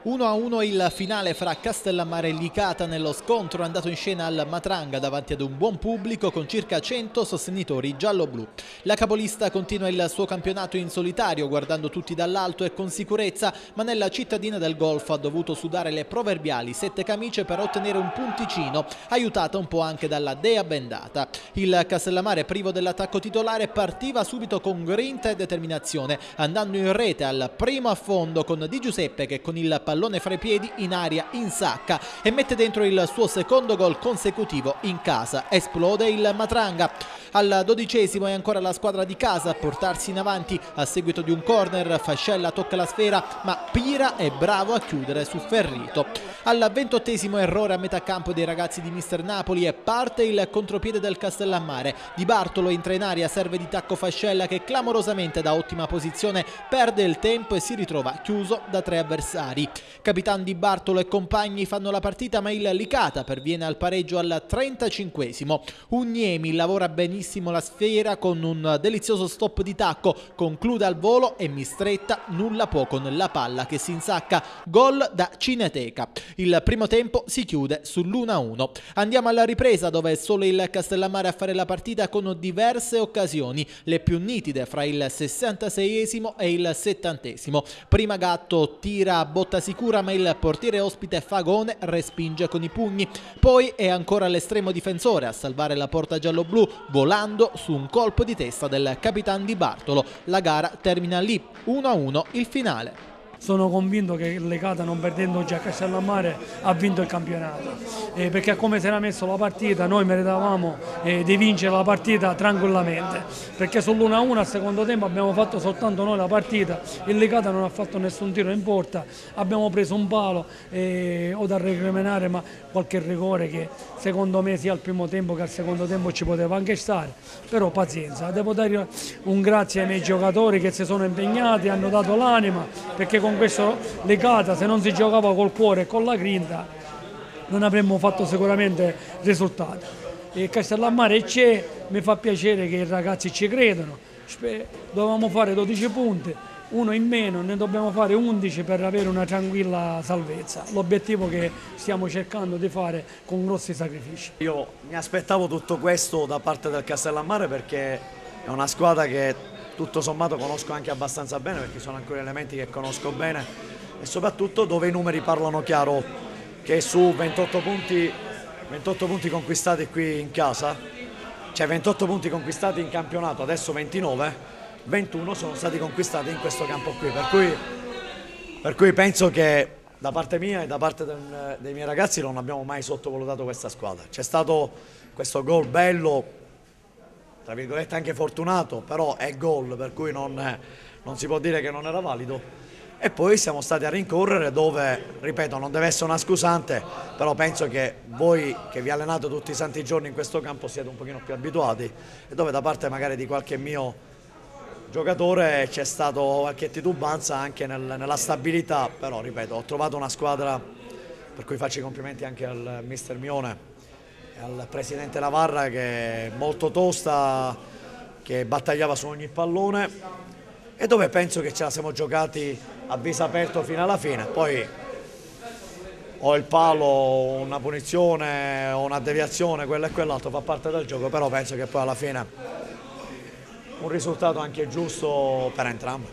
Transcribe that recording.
1-1 il finale fra Castellammare e Licata nello scontro andato in scena al Matranga davanti ad un buon pubblico con circa 100 sostenitori giallo-blu. La capolista continua il suo campionato in solitario, guardando tutti dall'alto e con sicurezza, ma nella cittadina del golf ha dovuto sudare le proverbiali 7 camicie per ottenere un punticino, aiutata un po' anche dalla dea bendata. Il Castellammare, privo dell'attacco titolare, partiva subito con grinta e determinazione, andando in rete al primo affondo con Di Giuseppe che con il pallone fra i piedi in aria insacca e mette dentro il suo secondo gol consecutivo in casa. Esplode il Matranga. Al 12° è ancora la squadra di casa a portarsi in avanti a seguito di un corner. Fascella tocca la sfera ma Pira è bravo a chiudere su Ferrito. Al 28° errore a metà campo dei ragazzi di Mister Napoli e parte il contropiede del Castellammare. Di Bartolo entra in aria, serve di tacco Fascella che clamorosamente da ottima posizione perde il tempo e si ritrova chiuso da 3 avversari. Capitan Di Bartolo e compagni fanno la partita ma il Licata perviene al pareggio al 35°. Uniemi lavora benissimo la sfera con un delizioso stop di tacco, conclude al volo e Mistretta nulla può con la palla che si insacca. Gol da Cineteca. Il primo tempo si chiude sull'1-1. Andiamo alla ripresa dove è solo il Castellammare a fare la partita con diverse occasioni, le più nitide fra il 66° e il 70°. Prima Gatto tira a botta sicura ma il portiere ospite Fagone respinge con i pugni. Poi è ancora l'estremo difensore a salvare la porta giallo-blu volando su un colpo di testa del Capitan Di Bartolo. La gara termina lì, 1-1 il finale. Sono convinto che il Licata, non perdendo già a Castellammare, ha vinto il campionato, perché come si era messo la partita noi meritavamo di vincere la partita tranquillamente, perché sull'1-1 al secondo tempo abbiamo fatto soltanto noi la partita, il Licata non ha fatto nessun tiro in porta, abbiamo preso un palo o da recriminare ma qualche rigore che secondo me sia al primo tempo che al secondo tempo ci poteva anche stare, però pazienza, devo dare un grazie ai miei giocatori che si sono impegnati, hanno dato l'anima, perché con questo Licata, se non si giocava col cuore e con la grinta, non avremmo fatto sicuramente risultati. E Castellammare c'è, mi fa piacere che i ragazzi ci credono. Dovevamo fare 12 punti, uno in meno, ne dobbiamo fare 11 per avere una tranquilla salvezza. L'obiettivo che stiamo cercando di fare con grossi sacrifici. Io mi aspettavo tutto questo da parte del Castellammare perché è una squadra che tutto sommato conosco anche abbastanza bene, perché sono ancora elementi che conosco bene e soprattutto dove i numeri parlano chiaro, che su 28 punti conquistati qui in casa, cioè 28 punti conquistati in campionato, adesso 29, 21 sono stati conquistati in questo campo qui, per cui penso che da parte mia e da parte dei miei ragazzi non abbiamo mai sottovalutato questa squadra. C'è stato questo gol bello, tra virgolette anche fortunato, però è gol, per cui non si può dire che non era valido. E poi siamo stati a rincorrere dove, ripeto, non deve essere una scusante, però penso che voi che vi allenate tutti i santi giorni in questo campo siete un pochino più abituati e dove da parte magari di qualche mio giocatore c'è stato qualche titubanza anche nella stabilità, però ripeto, ho trovato una squadra per cui faccio i complimenti anche al mister Mione, al presidente Navarra, che è molto tosta, che battagliava su ogni pallone e dove penso che ce la siamo giocati a viso aperto fino alla fine. Poi o il palo, una punizione o una deviazione, quello e quell'altro fa parte del gioco, però penso che poi alla fine un risultato anche giusto per entrambi.